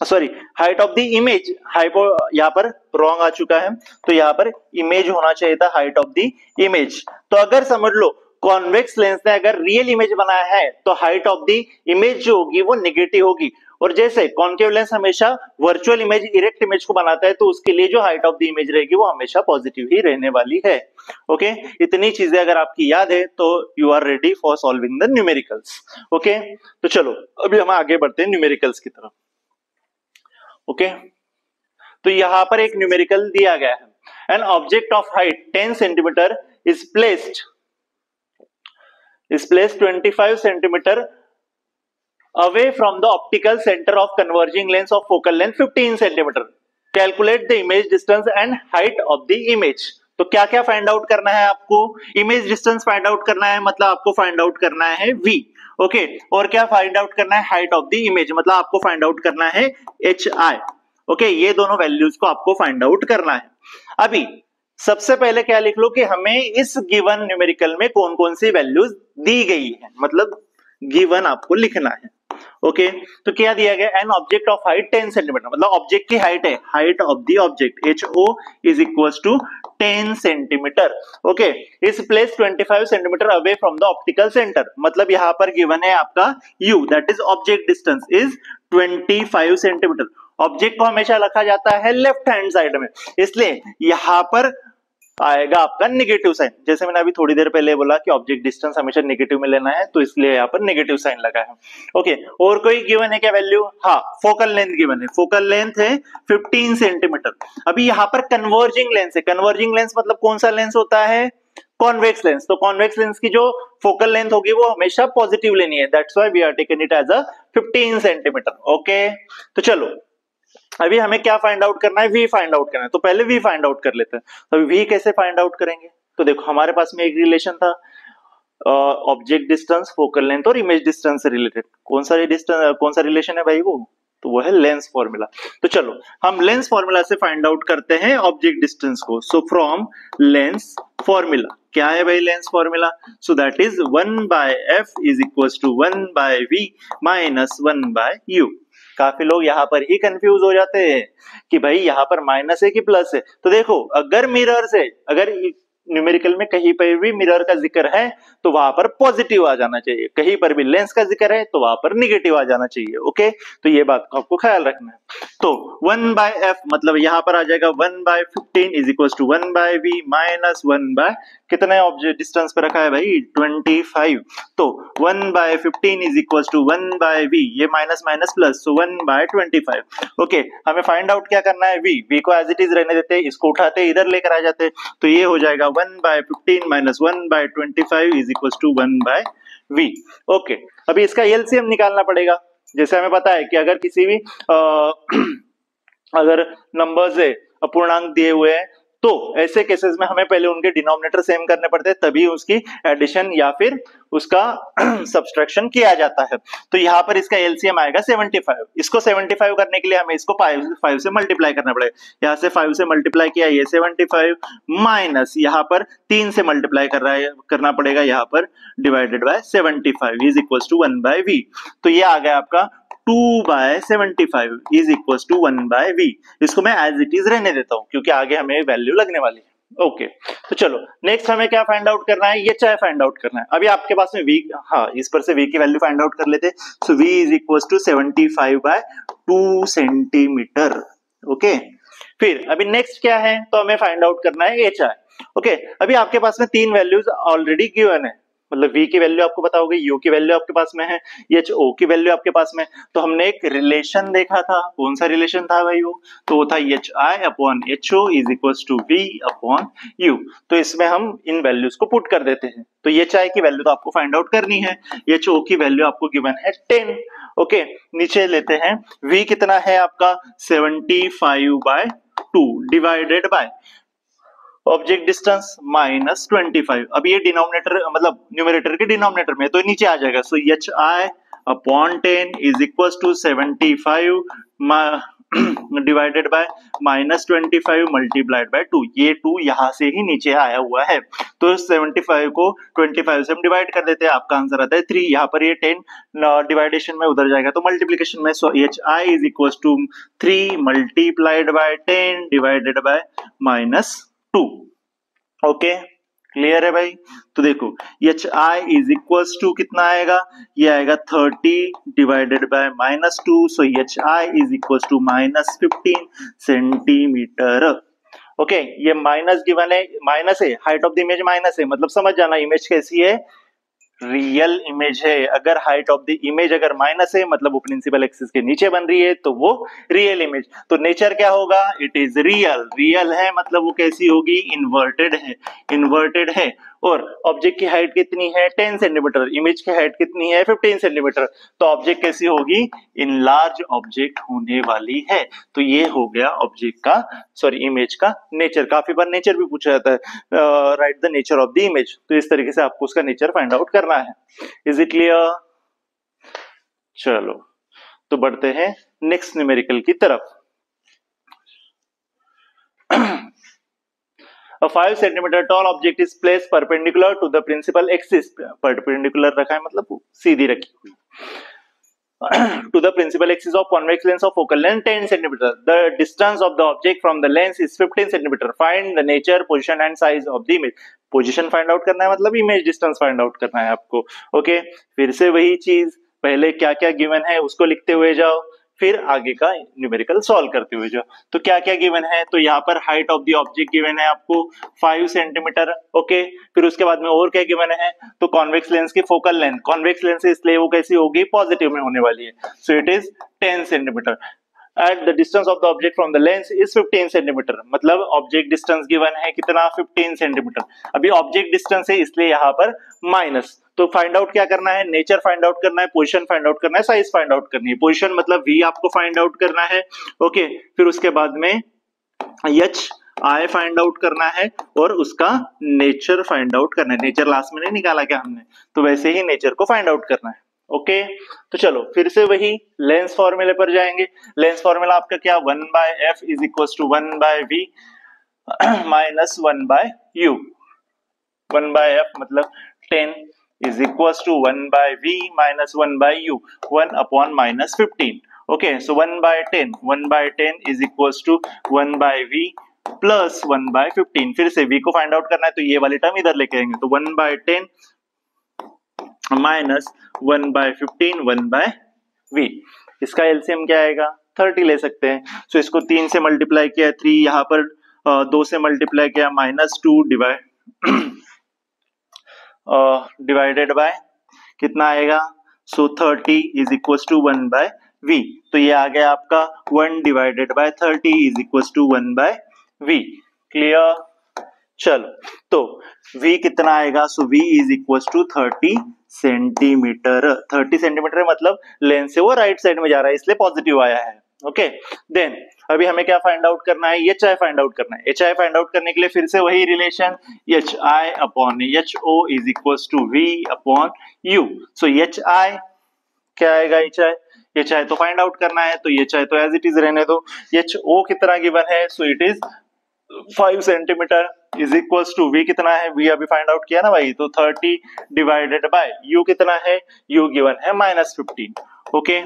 A: sorry height of the image, यहाँ पर रॉन्ग आ चुका है, तो यहाँ पर इमेज होना चाहिए था हाइट ऑफ द इमेज। तो अगर समझ लो कॉन्वेक्स लेंस ने अगर रियल इमेज बनाया है तो हाइट ऑफ द इमेज जो होगी वो नेगेटिव होगी, और जैसे कॉन्केव लेंस हमेशा वर्चुअल इमेज, इरेक्ट इमेज को बनाता है, तो उसके लिए जो हाइट ऑफ द इमेज रहेगी वो हमेशा पॉजिटिव ही रहने वाली है। ओके, इतनी चीजें अगर आपकी याद है तो you are ready for solving the numericals. Okay, तो चलो अभी हम आगे बढ़ते हैं न्यूमेरिकल्स की तरफ। ओके, तो यहां पर एक न्यूमेरिकल दिया गया है, N object of height 10 centimetre is placed 25 centimetre away from the optical center of converging lens of focal length 15 centimeter. Calculate the image distance and height of the image. तो क्या क्या फाइंड आउट करना है आपको? Image distance find out करना है, मतलब आपको फाइंड आउट करना है v। ओके, और क्या फाइंड आउट करना है? हाइट ऑफ द इमेज, मतलब आपको फाइंड आउट करना है hi। ओके, ये दोनों वैल्यूज को आपको फाइंड आउट करना है। अभी सबसे पहले क्या लिख लो कि हमें इस गिवन न्यूमेरिकल में कौन कौन सी वैल्यूज दी गई है, मतलब गिवन आपको लिखना है। ओके, तो क्या दिया गया? An object of height 10 centimetre, मतलब ऑब्जेक्ट की हाइट है, height of the object HO is equals to 10 centimetre. Okay, is place 25 centimetre away from the optical centre, मतलब यहां पर गिवन है आपका U, that is object distance is 25 centimetre. Object को हमेशा रखा जाता है लेफ्ट हैंड साइड में, इसलिए यहां पर आएगा आपका नेगेटिव साइन। जैसे मैंने अभी थोड़ी देर पहले बोला कि ऑब्जेक्ट डिस्टेंस हमेशा नेगेटिव में लेना है, तो इसलिए यहाँ पर नेगेटिव साइन लगा है। ओके, और कोई गिवन है क्या वैल्यू? हाँ, फोकल लेंथ गिवन है, फोकल लेंथ है 15 सेंटीमीटर। अभी यहाँ पर कन्वर्जिंग लेंस है, कन्वर्जिंग लेंस मतलब कौन सा लेंस होता है? Convex lens. तो कॉन्वेक्स लेंस की जो फोकल लेंथ होगी वो हमेशा पॉजिटिव लेनी है, that's why we are taken it as a 15 centimetre. Okay, तो चलो अभी हमें क्या फाइंड आउट करना है? v फाइंड आउट करना है, तो पहले v फाइंड आउट कर लेते हैं। तो v कैसे फाइंड आउट करेंगे? तो देखो हमारे पास में एक रिलेशन था, ऑब्जेक्ट डिस्टेंस, फोकल लेंथ और इमेज डिस्टेंस से रिलेटेड। कौन सा रिलेशन है भाई वो? तो वो है लेंस फॉर्मूला। तो चलो हम लेंस फॉर्मूला से फाइंड आउट करते हैं ऑब्जेक्ट डिस्टेंस को। सो फ्रॉम लेंस फॉर्मूला, क्या है भाई lens formula? So that is 1/f is equals to 1/v minus 1/u। काफी लोग यहाँ पर ही कंफ्यूज हो जाते हैं कि भाई यहाँ पर माइनस है कि प्लस है। तो देखो अगर मिरर से, अगर न्यूमेरिकल में कहीं पर भी मिरर का जिक्र है तो वहां पर पॉजिटिव आ जाना चाहिए, कहीं पर भी लेंस का जिक्र है तो वहां पर निगेटिव आ जाना चाहिए। ओके, तो ये बात को आपको ख्याल रखना है। तो 1/f मतलब यहाँ पर आ जाएगा 1/15 is equal to 1/v minus 1/ कितने ऑब्जेक्ट डिस्टेंस पे रखा है भाई? 25। तो 1/15 इज इक्वल टू 1/v, ये माइनस माइनस प्लस, सो 1/25। ओके, हमें फाइंड आउट क्या करना है? v को एज इट इज रहने देते, इसको उठाते इधर लेकर आ जाते, तो ये हो जाएगा 1/15 minus 1/25 is equal to 1/v। Okay, अभी इसका एलसीएम निकालना पड़ेगा। जैसे हमें पता है कि अगर किसी भी अगर नंबर से अपूर्णांक दिए हुए हैं तो ऐसे केसेस में हमें पहले उनके डिनोमिनेटर सेम करने पड़ते हैं, तभी उसकी एडिशन या फिर उसका सब्सट्रैक्शन किया जाता है। तो यहाँ पर इसका एलसीएम आएगा 75। इसको 75 करने के लिए हमें इसको 5 से मल्टीप्लाई करना पड़ेगा। यहाँ से 5 से मल्टीप्लाई किया, ये 75 माइनस यहाँ पर 3 से मल्टीप्लाई करना पड़ेगा, यहाँ पर divided by 75 is equal to 1/v। तो ये आ गया आपका 2/75 इज इक्वल टू 1/v। इसको मैं एज इट इज रहने देता हूं क्योंकि आगे हमें वैल्यू लगने वाली है। ओके तो चलो नेक्स्ट हमें क्या फाइंड आउट करना है, ये चाहे फाइंड आउट करना है। अभी आपके पास में v, हाँ इस पर से v की वैल्यू फाइंड आउट कर लेते। So v is equal to 75/2 centimetre. Okay फिर अभी नेक्स्ट क्या है, तो हमें फाइंड आउट करना है h i। ओके अभी आपके पास में तीन वैल्यूज ऑलरेडी गिवन है, मतलब v की वैल्यू आपको पता होगी, u की वैल्यू आपके पास में है, h o की वैल्यू आपके पास में। तो हमने एक रिलेशन देखा था, कौन सा रिलेशन था भाई वो, तो वो था h i upon h o is equal to v upon u। तो इसमें हम इन वैल्यूज को पुट कर देते हैं। तो h i की वैल्यू तो आपको फाइंड आउट करनी है, h o की वैल्यू आपको गिवन है 10। ओके नीचे लेते हैं, v कितना है आपका 75/2 divided by object distance minus 25। अब ये डिनोमिनेटर मतलब न्यूमरेटर के डिनोमिनेटर में तो नीचे आ जाएगा। So h i upon 10 is equal to 75 divided by minus 25 multiplied by 2। ये 2 यहाँ से ही नीचे आया हुआ है, तो 75 को 25 से हम डिवाइड कर देते हैं, आपका आंसर आता है 3। यहाँ पर ये 10 डिवाइडेशन में उधर जाएगा तो मल्टीप्लिकेशन में। So h i is equal to 3 multiplied by 10 divided by minus 2। Okay clear है भाई। तो देखो h i is equal to कितना आएगा, ये आएगा 30 divided by minus 2। So h i is equal to minus 15 centimetre. Okay ये माइनस गिवन है, माइनस है, height of the image minus है, मतलब समझ जाना इमेज कैसी है, रियल इमेज है। अगर हाइट ऑफ द इमेज अगर माइनस है मतलब वो प्रिंसिपल एक्सिस के नीचे बन रही है तो वो रियल इमेज। तो नेचर क्या होगा, इट इज रियल। रियल है मतलब वो कैसी होगी, इन्वर्टेड है, इन्वर्टेड है। और ऑब्जेक्ट की हाइट कितनी है 10 सेंटीमीटर, इमेज की हाइट कितनी है 15 सेंटीमीटर। तो ऑब्जेक्ट कैसी होगी, इनलार्ज ऑब्जेक्ट होने वाली है। तो ये हो गया ऑब्जेक्ट का, सॉरी इमेज का नेचर। काफी बार नेचर भी पूछा जाता है, right the nature of the image. तो इस तरीके से आपको उसका नेचर फाइंड आउट करना है। Is it clear. चलो तो बढ़ते हैं नेक्स्ट न्यूमेरिकल की तरफ। A 5 centimeter tall object is placed perpendicular to the principal axis। perpendicular रखा है मतलब सीधी रखी हुई to the principal axis of convex lens of focal length 10 centimeter। The distance of the object from the lens is 15 centimeter। Find the nature, position and size of the image। Position find out करना है मतलब image distance find out करना है आपको। Okay फिर से वही चीज, पहले क्या क्या गिवन है उसको लिखते हुए जाओ, फिर आगे का न्यूमेरिकल सॉल्व करते हुए जाओ। तो क्या क्या गिवन है, तो यहाँ पर height of the object given है आपको 5 सेंटीमीटर। ओके फिर उसके बाद में और क्या गिवन है, तो कॉन्वेक्स लेंस की फोकल लेंथ, कॉन्वेक्स लेंस है इसलिए वो कैसी होगी, पॉजिटिव में होने वाली है। So it is 10 centimetre. At the distance of the object from the lens is 15 centimetre, मतलब ऑब्जेक्ट डिस्टेंस गिवन है कितना 15 सेंटीमीटर। अभी ऑब्जेक्ट डिस्टेंस है इसलिए यहाँ पर माइनस। तो फाइंड आउट क्या करना है, नेचर फाइंड आउट करना है, पोजीशन फाइंड आउट करना है, साइज फाइंड आउट करनी है। पोजीशन मतलब v आपको फाइंड आउट करना है। ओके फिर उसके बाद में h आई फाइंड आउट करना है और उसका नेचर फाइंड आउट करना है। नेचर लास्ट में नहीं निकाला क्या हमने, तो वैसे ही नेचर को फाइंड आउट करना है। ओके तो चलो फिर से वही लेंस फॉर्मूले पर जाएंगे। लेंस फॉर्मूला आपका क्या, 1/f is equal to 1/v minus 1/u। 1/f मतलब 10 is equals to 1/v minus 1/u, 1 upon minus 15। okay so 1/10 1/10 is equals to 1/v plus 1/15। फिर से v को फाइंड आउट करना है तो ये वाली टर्म इधर लेके आएंगे, तो 1/10 माइनस 1/15 1/v। इसका एलसीएम क्या आएगा, 30 ले सकते हैं। सो इसको 3 से मल्टीप्लाई किया, 3 यहाँ पर 2 से मल्टीप्लाई किया, -2 डिवाइडेड बाय कितना आएगा, सो 30 इज इक्वल टू 1/v। तो ये आ गया आपका 1 divided by 30 is equal to 1/v। Clear. चलो तो v कितना आएगा, so v is equal to 30 centimetre. 30 centimetre मतलब लेंस से वो राइट साइड में जा रहा है इसलिए पॉजिटिव आया है। ओके देन अभी हमें क्या फाइंड आउट करना है, एच आई फाइंड आउट करना है। एच आई फाइंड आउट करने के लिए फिर से वही relation, h i upon H o is equal to v upon u. So h i क्या आएगा, एच आई तो फाइंड आउट करना है, तो एच आई तो एज इट इज रहने दो। एच ओ कितना गिवन है, so it is 5 centimetre is equal to v कितना है, v अभी फाइंड आउट किया ना भाई, तो 30 डिवाइडेड बाय u कितना है, u गिवन है -15। ओके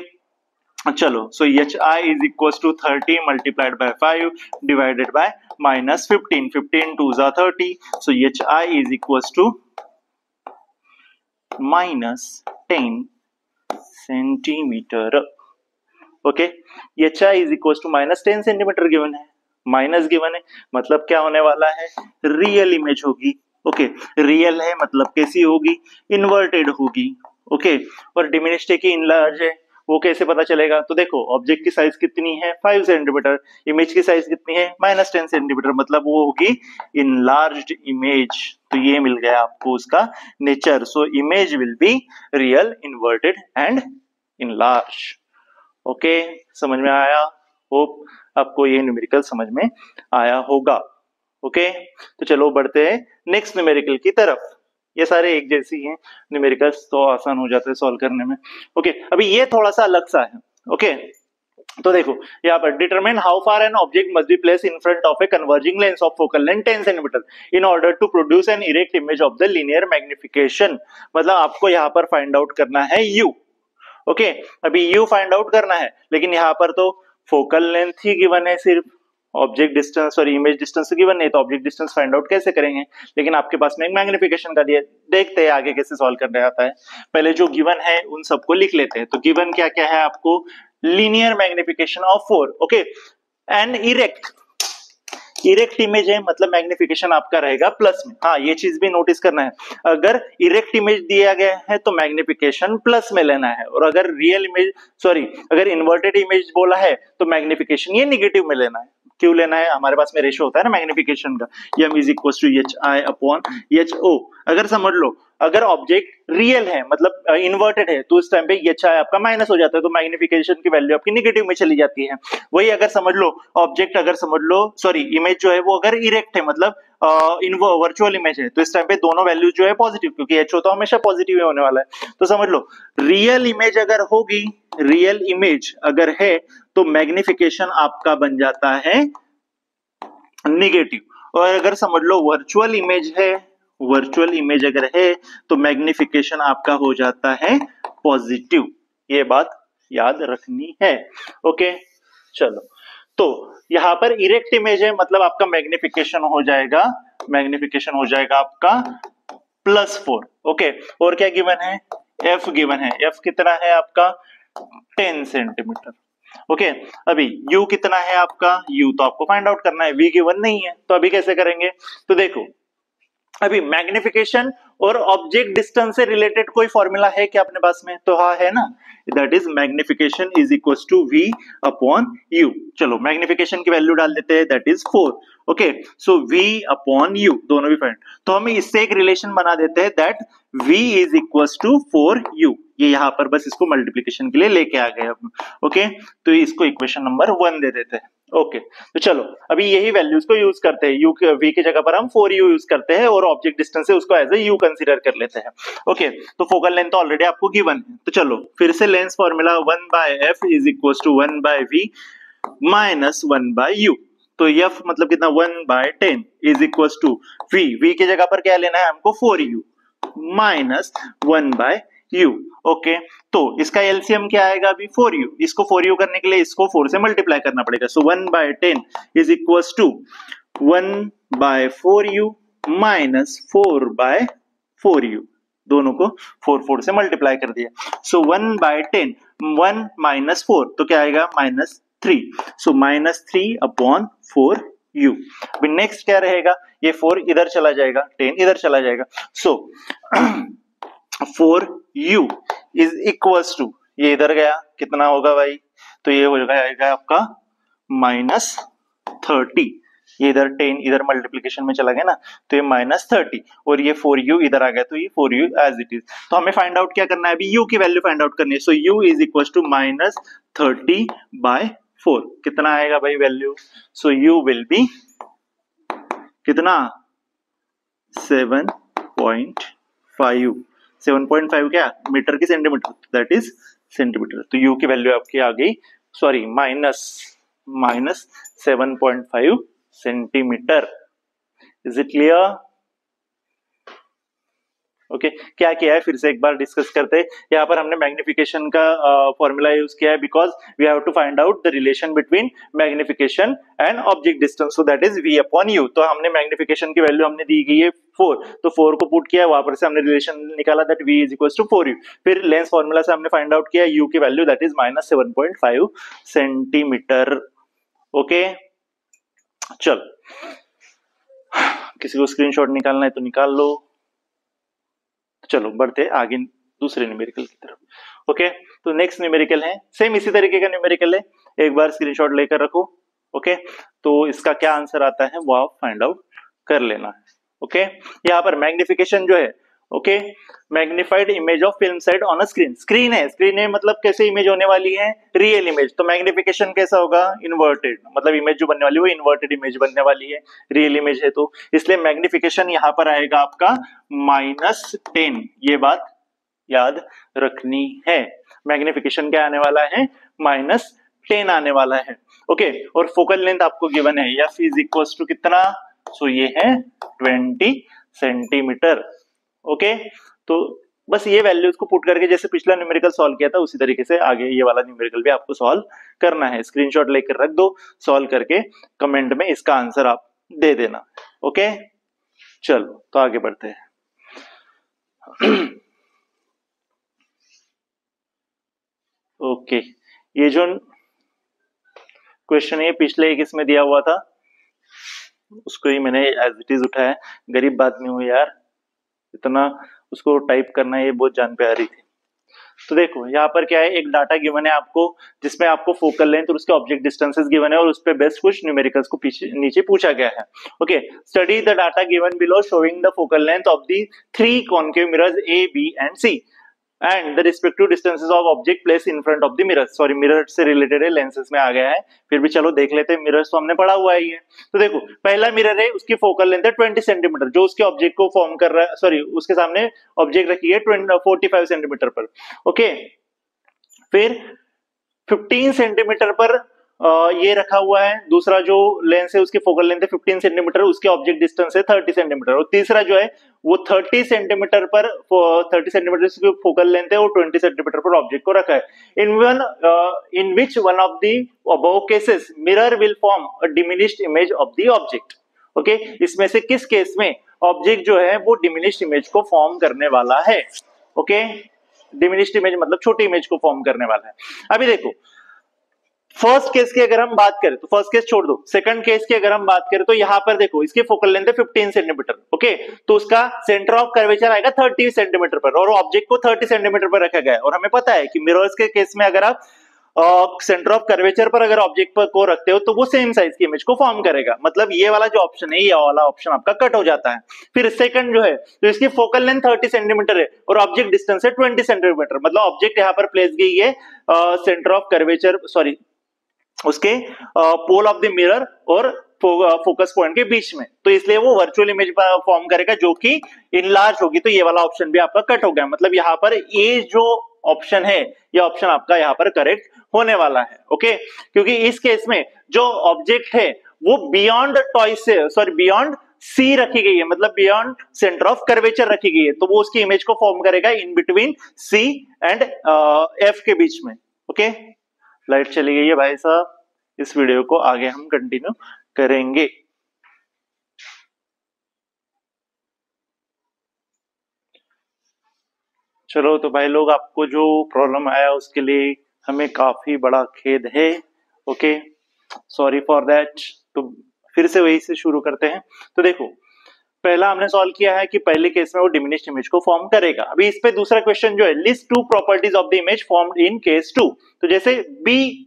A: चलो, so h i is equal to 30 multiplied by 5 divided by minus 15, 15 two जा 30, so h i is equal to minus 10 centimetre. Okay, h i is equal to minus 10 centimetre given है, minus given है, मतलब क्या होने वाला है, real image होगी। Okay, real है मतलब कैसी होगी, इन्वर्टेड होगी। ओके, और डिमिनिश्ड है कि इनलार्ज है, वो कैसे पता चलेगा, तो देखो ऑब्जेक्ट की साइज कितनी है 5 सेंटीमीटर, इमेज की साइज कितनी है माइनस 10 सेंटीमीटर, मतलब वो होगी इनलार्ज्ड इमेज। तो ये मिल गया आपको उसका nature. So image will be real, inverted and enlarge. Okay, समझ में आया? होप आपको ये न्यूमेरिकल समझ में आया होगा। ओके, तो चलो बढ़ते हैं नेक्स्ट न्यूमेरिकल की तरफ। ये सारे एक जैसी हैं न्यूमेरिकल्स, तो आसान हो जाते हैं सॉल्व करने में। ओके, अभी ये थोड़ा सा अलग सा है। ओके, तो देखो यहाँ पर determine how far an object must be place in front of a converging lens of focal length 10 centimetre in order to produce an erect image of the linear magnification. मतलब आपको यहाँ पर फाइंड आउट करना है u. Okay, अभी u find out करना है, लेकिन यहाँ पर तो फोकल लेंथ ही गिवन है, सिर्फ ऑब्जेक्ट डिस्टेंस और इमेज डिस्टेंस गिवन नहीं, तो ऑब्जेक्ट डिस्टेंस फाइंड आउट कैसे करेंगे, लेकिन आपके पास में एक मैग्निफिकेशन का दिया। देखते हैं आगे कैसे सॉल्व करना आता है। पहले जो गिवन है उन सबको लिख लेते हैं। तो गिवन क्या क्या है आपको, linear magnification of 4। Okay, and erect image है, मतलब मैग्निफिकेशन आपका रहेगा प्लस में। हाँ, ये चीज भी नोटिस करना है, अगर इरेक्ट इमेज दिया गया है तो मैग्निफिकेशन प्लस में लेना है, और अगर रियल इमेज अगर इन्वर्टेड इमेज बोला है तो मैग्निफिकेशन ये निगेटिव में लेना है। क्यों लेना है, हमारे पास में रेशो होता है ना मैग्निफिकेशन का, m is equal to h i upon H o. अगर समझ लो अगर ऑब्जेक्ट रियल है मतलब इन्वर्टेड है, तो उस टाइम पे एच आई आपका माइनस हो जाता है, तो मैग्निफिकेशन की वैल्यू आपकी निगेटिव में चली जाती है। वही अगर समझ लो ऑब्जेक्ट, अगर समझ लो इमेज जो है वो अगर इरेक्ट है मतलब वर्चुअल इमेज है, तो इस टाइम पे दोनों वैल्यू जो है पॉजिटिव, क्योंकि एच तो हमेशा पॉजिटिव ही होने वाला है। तो समझ लो रियल इमेज अगर होगी, रियल इमेज अगर है तो मैग्निफिकेशन आपका बन जाता है निगेटिव, और अगर समझ लो वर्चुअल इमेज है, वर्चुअल इमेज अगर है तो मैग्निफिकेशन आपका हो जाता है पॉजिटिव। ये बात याद रखनी है। ओके, चलो, तो यहां पर इरेक्ट इमेज है मतलब आपका मैग्निफिकेशन हो जाएगा, मैग्निफिकेशन हो जाएगा आपका +4। ओके, और क्या गिवन है, एफ गिवन है। एफ कितना है आपका 10 सेंटीमीटर। ओके, अभी u कितना है आपका, u तो आपको फाइंड आउट करना है, v गिवन नहीं है, तो अभी कैसे करेंगे, तो देखो अभी मैग्निफिकेशन और ऑब्जेक्ट डिस्टेंस से रिलेटेड कोई फॉर्मूला है क्या अपने पास में, तो हाँ है ना, that is magnification is equal to v upon u। चलो मैग्निफिकेशन की वैल्यू डाल देते हैं, that is 4। Okay, so v upon u दोनों भी फाइंड, तो हम इससे एक रिलेशन बना देते हैं that v is equal to 4u। ये यहाँ पर बस इसको मल्टीप्लीकेशन के लिए लेके आ गए हम। ओके, तो इसको इक्वेशन नंबर 1 दे देते हैं। ओके, तो चलो अभी यही वैल्यूज को यूज करते हैं, u v की जगह पर हम 4u यूज करते हैं, और ऑब्जेक्ट डिस्टेंस है उसको एज ए u कंसीडर कर लेते हैं। ओके, तो फोकल लेंथ तो ऑलरेडी आपको गिवन है, तो चलो फिर से lens formula 1/f is equal to 1/v minus 1/u। तो f मतलब कितना 1/10 इज इक्वल टू v की जगह पर क्या लेना है हमको 4u माइनस 1/u। ओके, तो इसका एलसीएम क्या आएगा अभी 4u, इसको 4u करने के लिए इसको 4 से मल्टीप्लाई करना पड़ेगा। So 1/10 is equal to 1/4u minus 4/4u, दोनों को 4 से मल्टीप्लाई कर दिया। सो 1/10 1 माइनस 4 तो क्या आएगा -3, सो -3 अपॉन 4u। अभी नेक्स्ट क्या रहेगा, ये 4 इधर चला जाएगा, 10 इधर चला जाएगा, सो 4u इज इक्वल टू, ये इधर गया कितना होगा भाई, तो ये हो जाएगा आपका -30, ये इधर 10 इधर मल्टीप्लिकेशन में चला गया ना, तो ये -30, और ये 4u इधर आ गया, तो ये 4u एज इट इज। तो हमें फाइंड आउट क्या करना है अभी, u की वैल्यू फाइंड आउट करनी है। सो u इज इक्वल टू -30/4, कितना आएगा भाई value, so u will be कितना 7.5, 7.5 क्या मीटर की सेंटीमीटर, दैट इज सेंटीमीटर। तो u की वैल्यू आपकी आ गई minus 7.5 centimetre. Is it clear? Okay क्या किया है फिर से एक बार डिस्कस करते हैं। यहाँ पर हमने मैग्निफिकेशन का फॉर्मूला यूज किया है because we have to find out the relation between magnification and object distance, so that is v upon u। तो हमने मैग्निफिकेशन की वैल्यू हमने दी गई है 4, तो 4 को पुट किया, वहां पर से हमने रिलेशन निकाला that v is equal to 4u। फिर लेंस फॉर्मूला से हमने फाइंड आउट किया u की value that is -7.5 centimetre. Okay चल, किसी को स्क्रीनशॉट निकालना है तो निकाल लो। चलो बढ़ते आगे दूसरे न्यूमेरिकल की तरफ। ओके तो नेक्स्ट न्यूमेरिकल है, सेम इसी तरीके का न्यूमेरिकल है, एक बार स्क्रीनशॉट लेकर रखो। ओके तो इसका क्या आंसर आता है वो आप फाइंड आउट कर लेना है। ओके यहाँ पर मैग्निफिकेशन जो है, okay magnified image of film set on a screen, screen है मतलब कैसे इमेज होने वाली है, रियल इमेज। तो मैग्निफिकेशन कैसा होगा, इन्वर्टेड, मतलब इमेज जो बनने वाली है वो इन्वर्टेड इमेज बनने वाली है, रियल इमेज है तो इसलिए मैग्निफिकेशन यहाँ पर आएगा आपका -10। ये बात याद रखनी है, मैग्निफिकेशन क्या आने वाला है, -10 आने वाला है। ओके और फोकल लेंथ आपको गिवन है f इज इक्वल टू कितना, सो ये है 20 सेंटीमीटर। ओके तो बस ये वैल्यूज को पुट करके जैसे पिछला न्यूमेरिकल सॉल्व किया था उसी तरीके से आगे ये वाला न्यूमेरिकल भी आपको सॉल्व करना है। स्क्रीनशॉट लेकर रख दो, सॉल्व करके कमेंट में इसका आंसर आप दे देना। ओके चलो तो आगे बढ़ते हैं। ओके ये जो क्वेश्चन है पिछले एक इसमें दिया हुआ था उसको ही मैंने एज इट इज उठाया, गरीब आदमी हूँ यार, इतना उसको टाइप करना ये बहुत जान पे आ रही थी। तो देखो यहाँ पर क्या है, एक डाटा गिवन है आपको जिसमें आपको फोकल लेंथ और उसके ऑब्जेक्ट डिस्टेंसेस गिवन है और उस पे बेस्ट कुछ न्यूमेरिकल्स को पीछे नीचे पूछा गया है। Okay study the data given below showing the focal length of the 3 concave mirrors A, B and C and the respective distances of object place in front of the mirror. Sorry mirror से related है, lenses में आ गया है, फिर भी चलो देख लेते हैं, मिरर्स तो हमने पढ़ा हुआ ही है। तो देखो पहला मिरर है, उसकी फोकल लेंथ है 20 सेंटीमीटर, जो उसके ऑब्जेक्ट को फॉर्म कर रहा है, सॉरी उसके सामने ऑब्जेक्ट रखी है 45 सेंटीमीटर पर। ओके फिर 15 सेंटीमीटर पर ये रखा हुआ है, दूसरा जो लेंस है उसकी फोकल लेंथ है 15 सेंटीमीटर, उसके ऑब्जेक्ट डिस्टेंस है 30 सेंटीमीटर, और तीसरा जो है वो 30 सेंटीमीटर पर 30 सेंटीमीटर की फोकल लेंथ है और 20 सेंटीमीटर पर ऑब्जेक्ट को रखा है। In which one of the above cases mirror will form a diminished image of the object. Okay इसमें से किस केस में ऑब्जेक्ट जो है वो डिमिनिश्ड इमेज को फॉर्म करने वाला है। ओके डिमिनिश्ड इमेज मतलब छोटी इमेज को फॉर्म करने वाला है। अभी देखो फर्स्ट केस की अगर हम बात करें तो फर्स्ट केस छोड़ दो, सेकंड केस की अगर हम बात करें तो यहां पर देखो इसकी फोकल लेंथ है 15 सेंटीमीटर। ओके तो उसका सेंटर ऑफ कर्वेचर आएगा 30 सेंटीमीटर पर और ऑब्जेक्ट को 30 सेंटीमीटर पर रखा गया है। और हमें पता है कि मिरर्स के केस में अगर आप सेंटर ऑफ कर्वेचर पर अगर ऑब्जेक्ट पर को रखते हो तो वो सेम साइज की इमेज को फॉर्म करेगा, मतलब ये वाला जो ऑप्शन है ये वाला ऑप्शन आपका कट हो जाता है। फिर सेकंड जो है तो इसकी फोकल लेंथ 30 सेंटीमीटर है और ऑब्जेक्ट डिस्टेंस है 20 सेंटीमीटर, मतलब ऑब्जेक्ट यहां पर प्लेस गई है सेंटर ऑफ कर्वेचर सॉरी उसके पोल ऑफ द मिरर और फोकस पॉइंट के बीच में, तो इसलिए वो वर्चुअल इमेज फॉर्म करेगा जो कि इनलार्ज होगी। तो ये वाला ऑप्शन भी आपका कट हो गया, मतलब यहाँ पर ये जो ऑप्शन है ये ऑप्शन आपका यहाँ पर करेक्ट होने वाला है। ओके क्योंकि इस केस में जो ऑब्जेक्ट है वो बियॉन्ड टॉइस से सॉरी बियॉन्ड सी रखी गई है, मतलब बियॉन्ड सेंटर ऑफ कर्वेचर रखी गई है, तो वो उसकी इमेज को फॉर्म करेगा in between C and F के बीच में। ओके लाइट चली गई है भाई साहब, इस वीडियो को आगे हम कंटिन्यू करेंगे। चलो तो भाई लोग आपको जो प्रॉब्लम आया उसके लिए हमें काफी बड़ा खेद है। Okay sorry for that. तो फिर से वही से शुरू करते हैं। तो देखो पहला हमने सॉल्व किया है कि पहले केस में वो डिमिनिश्ड इमेज को फॉर्म करेगा। अभी इस पे दूसरा क्वेश्चन जो है list 2 properties of the image formed in case 2। तो जैसे बी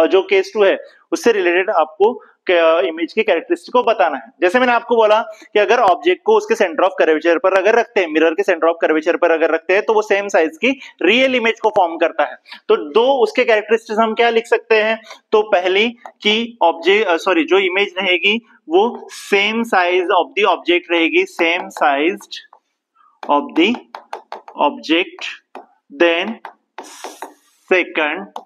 A: जो केस 2 है उससे रिलेटेड आपको इमेज की कैरेक्टरिस्टिक को बताना है। जैसे मैंने आपको बोला कि अगर ऑब्जेक्ट को उसके सेंटर ऑफ कर्वेचर पर अगर रखते हैं, मिरर के सेंटर ऑफ कर्वेचर पर अगर रखते हैं तो वो सेम साइज की रियल इमेज को फॉर्म करता है। तो दो उसके कैरेक्टरिस्टिक्स हम क्या लिख सकते हैं, तो पहली कि ऑब्जेक्ट जो इमेज रहेगी वो same size of the object रहेगी, same size of the object. Then second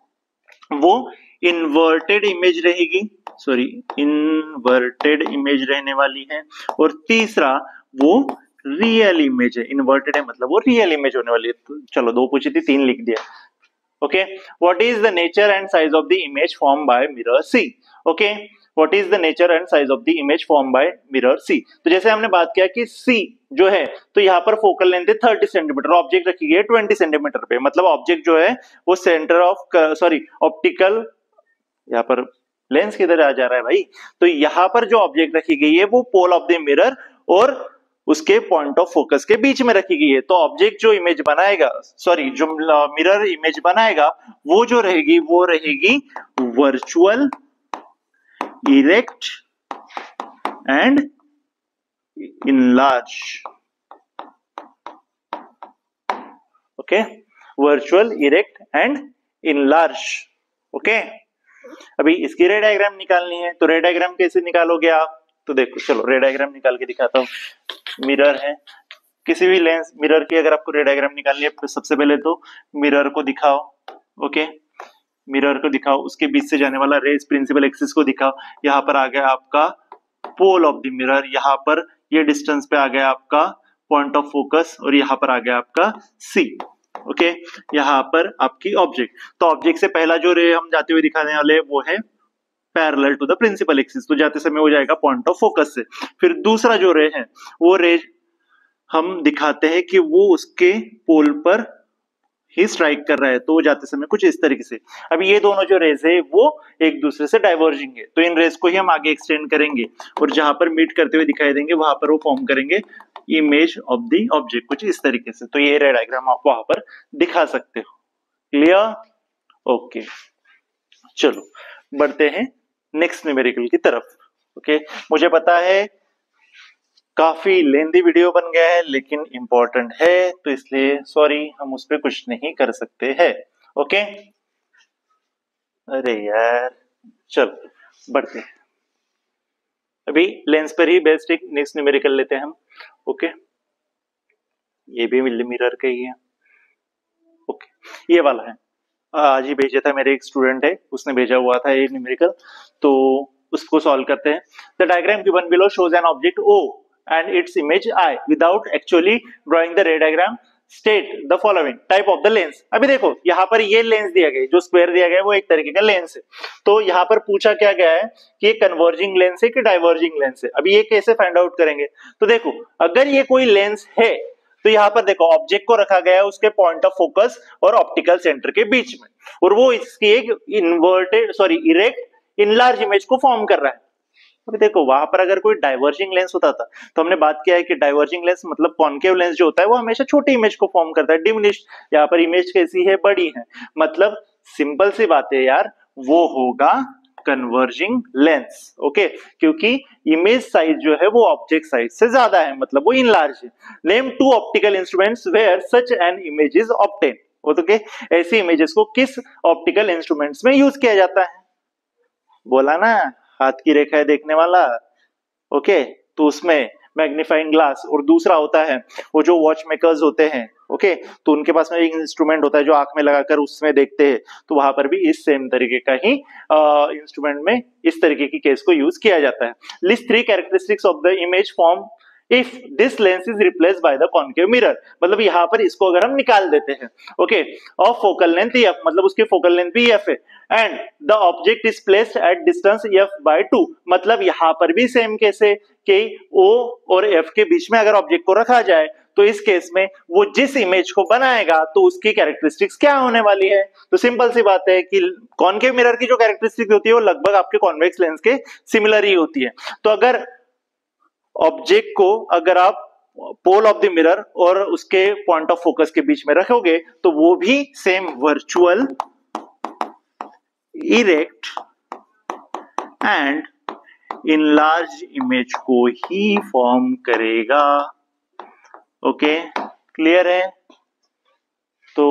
A: वो इन्वर्टेड इमेज रहेगी, सॉरी इन्वर्टेड इमेज रहने वाली है। और तीसरा वो रियल इमेज है, इन्वर्टेड है मतलब वो रियल इमेज होने वाली है। तो चलो 2 पूछी थी, 3 लिख दिया। Okay, what is the nature and size of the image form by mirror C. Okay, what is the nature and size of the image form by mirror C. तो जैसे हमने बात किया कि सी जो है, तो यहाँ पर फोकल लेंथ है 30 सेंटीमीटर, ऑब्जेक्ट रखी गई है 20 सेंटीमीटर पे, मतलब ऑब्जेक्ट जो है वो सेंटर ऑफ ऑप्टिकल, यहाँ पर लेंस किधर आ जा रहा है भाई, तो यहाँ पर जो ऑब्जेक्ट रखी गई है वो पोल ऑफ द मिरर और उसके पॉइंट ऑफ फोकस के बीच में रखी गई है। तो ऑब्जेक्ट जो इमेज बनाएगा, जो मिरर इमेज बनाएगा, वो जो रहेगी वो रहेगी virtual, erect and enlarge. Okay, virtual, erect and enlarge. Okay, अभी इसकी रे डायग्राम निकालनी है, तो रे डायग्राम कैसे निकालोगे आप, तो देखो चलो रे डायग्राम निकाल के दिखाता हूं। मिरर है, किसी भी लेंस मिरर की अगर आपको रे डायग्राम निकालनी है तो सबसे पहले तो मिरर को दिखाओ। ओके, मिरर को दिखाओ, उसके बीच से जाने वाला रेज प्रिंसिपल एक्सिस को दिखाओ। यहाँ पर आ गया आपका पोल ऑफ द मिरर, यहाँ पर ये डिस्टेंस पे आ गया आपका पॉइंट ऑफ फोकस, और यहाँ पर आ गया आपका सी। ओके, यहाँ पर आपकी ऑब्जेक्ट, तो ऑब्जेक्ट से पहला जो रे हम जाते हुए दिखाने वाले वो है parallel to the principal axis, तो जाते समय हो जाएगा पॉइंट ऑफ फोकस से। फिर दूसरा जो रे है वो रे हम दिखाते हैं कि वो उसके पोल पर ही स्ट्राइक कर रहा है, तो जाते समय कुछ इस तरीके से। अभी ये दोनों जो रेज है वो एक दूसरे से डाइवर्जिंग है, तो इन रेज को ही हम आगे एक्सटेंड करेंगे और जहां पर मीट करते हुए दिखाई देंगे वहां पर वो फॉर्म करेंगे इमेज ऑफ द ऑब्जेक्ट, कुछ इस तरीके से। तो ये रे डायग्राम आप वहां पर दिखा सकते हो। क्लियर? ओके, चलो बढ़ते हैं नेक्स्ट न्यूमेरिकल की तरफ। ओके, मुझे पता है काफी लेंदी वीडियो बन गया है, लेकिन इंपॉर्टेंट है तो इसलिए सॉरी, हम उस पर कुछ नहीं कर सकते हैं। ओके, अरे यार चलो बढ़ते हैं। अभी लेंस पर ही बेस्ट एक नेक्स्ट न्यूमेरिकल लेते हैं हम। ओके, ये भी मिरर का ही है। ओके, ये वाला है, आज ही भेजा था, मेरे एक स्टूडेंट है उसने भेजा हुआ था ये न्यूमेरिकल, तो उसको सॉल्व करते हैं। The diagram given below shows an object O and its image I without actually drawing the ray diagram. State the following type of the lens. अभी देखो यहाँ पर ये लेंस दिया गया है, जो स्क्वायर दिया गया है वो एक तरीके का लेंस है। तो यहाँ पर पूछा क्या गया है कि ये कन्वर्जिंग लेंस है कि डाइवर्जिंग लेंस है। अभी ये कैसे फाइंड आउट करेंगे, तो देखो अगर ये कोई लेंस है तो यहाँ पर देखो ऑब्जेक्ट को रखा गया है उसके पॉइंट ऑफ फोकस और ऑप्टिकल सेंटर के बीच में, और वो इसकी एक इरेक्ट इनलार्ज इमेज को फॉर्म कर रहा है। अभी देखो वहां पर अगर कोई डाइवर्जिंग लेंस होता था तो हमने बात किया है कि डाइवर्जिंग लेंस मतलब कॉन्केव लेंस जो होता है वो हमेशा छोटी इमेज को फॉर्म करता है, डिमिनिश्ड। यहाँ पर इमेज कैसी है, बड़ी है, मतलब सिंपल सी बात है यार, वो होगा कन्वर्जिंग लेंस। ओके, क्योंकि इमेज साइज जो है वो ऑब्जेक्ट साइज से ज्यादा है, मतलब वो इनलार्ज है। Name 2 optical instruments where such an image is obtain. Okay, ऐसी इमेजेस को किस ऑप्टिकल इंस्ट्रूमेंट्स में यूज किया जाता है, बोला ना हाथ की रेखाएं देखने वाला। ओके, तो उसमें मैग्नीफाइंग ग्लास, और दूसरा होता है वो जो वॉच मेकर्स होते हैं। ओके, तो उनके पास में एक इंस्ट्रूमेंट होता है जो आंख में लगाकर उसमें देखते हैं, तो वहां पर भी इस सेम तरीके का ही इंस्ट्रूमेंट में इस तरीके की केस को यूज किया जाता है। List 3 characteristics of the image form if this lens is replaced by the concave mirror. मतलब यहाँ पर इसको अगर हम निकाल देते हैं, okay, of focal length f, मतलब उसकी फोकल लेंथ भी f है, and the object is placed at distance f/2, मतलब यहाँ पर भी सेम कैसे कि O और F के बीच में अगर ऑब्जेक्ट को रखा जाए तो इस केस में वो जिस इमेज को बनाएगा तो उसकी कैरेक्टरिस्टिक्स क्या होने वाली है। तो सिंपल सी बात है कि कॉन्केव मिरर की जो कैरेक्टरिस्टिक्स होती है वो लगभग आपके कॉन्वेक्स लेंस के सिमिलर ही होती है। तो अगर ऑब्जेक्ट को अगर आप पोल ऑफ द मिरर और उसके पॉइंट ऑफ फोकस के बीच में रखोगे तो वो भी same virtual, erect and enlarge image को ही फॉर्म करेगा। ओके, क्लियर है? तो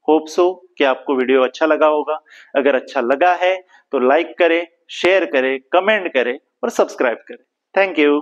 A: होप सो कि आपको वीडियो अच्छा लगा होगा। अगर अच्छा लगा है तो लाइक करें, शेयर करें, कमेंट करें और सब्सक्राइब करें। Thank you.